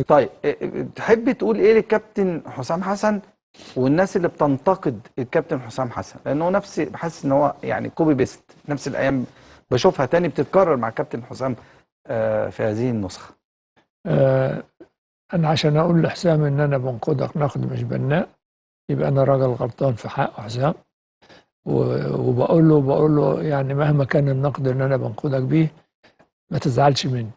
طيب تحب تقول ايه للكابتن حسام حسن والناس اللي بتنتقد الكابتن حسام حسن؟ لانه نفس، بحس ان هو يعني كوبي بيست، نفس الايام بشوفها تاني بتتكرر مع الكابتن حسام في هذه النسخه. آه انا عشان اقول لحسام ان انا بنقدك نقد مش بناء، يبقى انا راجل غلطان في حق حسام. وبقول له يعني مهما كان النقد اللي انا بنقدك بيه ما تزعلش مني.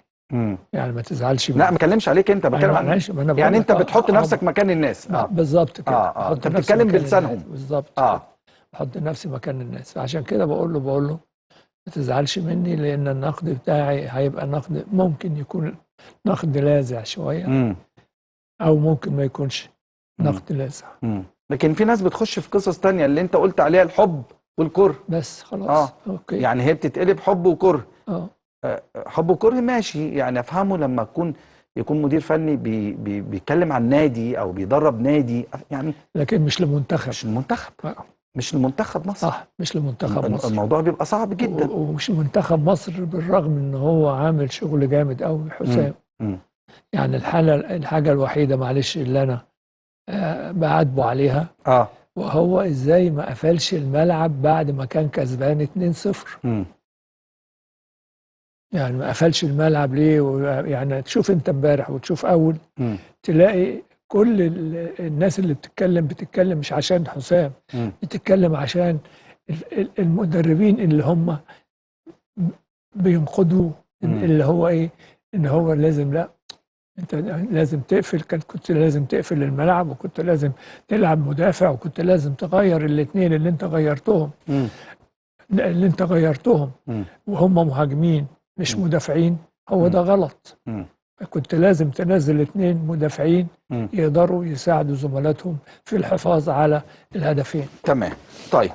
يعني ما تزعلش لا، مني. ما بكلمش عليك انت، بتكلم عن معلش، ما انا بقول يعني لك انت بتحط نفسك مكان الناس. بالظبط كده، انت بحط نفسي بتتكلم مكان الناس بلسانهم. بالظبط كده. بحط نفسي مكان الناس، فعشان كده بقول له ما تزعلش مني، لان النقد بتاعي هيبقى نقد ممكن يكون نقد لاذع شويه، او ممكن ما يكونش نقد لاذع. لكن في ناس بتخش في قصص تانية اللي انت قلت عليها، الحب والكره بس خلاص. اوكي. يعني هي بتتقلب حب وكره. اه حب وكره ماشي، يعني افهمه لما يكون مدير فني بيتكلم عن نادي او بيدرب نادي يعني، لكن مش لمنتخب. مش المنتخب. مش لمنتخب مصر. صح، مش لمنتخب مصر. الموضوع بيبقى صعب جدا. ومش منتخب مصر، بالرغم ان هو عامل شغل جامد قوي حسام. يعني الحاجه الوحيده معلش اللي انا بعاتبه عليها، وهو ازاي ما قفلش الملعب بعد ما كان كسبان 2-0. يعني ما قفلش الملعب ليه؟ يعني تشوف انت امبارح وتشوف اول، تلاقي كل الناس اللي بتتكلم مش عشان حسام، بتتكلم عشان المدربين اللي هم بينقضوا، اللي هو ايه، ان هو لازم، لا انت لازم تقفل، كنت لازم تقفل الملعب، وكنت لازم تلعب مدافع، وكنت لازم تغير الاثنين اللي انت غيرتهم وهم مهاجمين مش مدافعين. هو ده غلط. كنت لازم تنزل 2 مدافعين يقدروا يساعدوا زملاتهم في الحفاظ على الهدفين. تمام. طيب.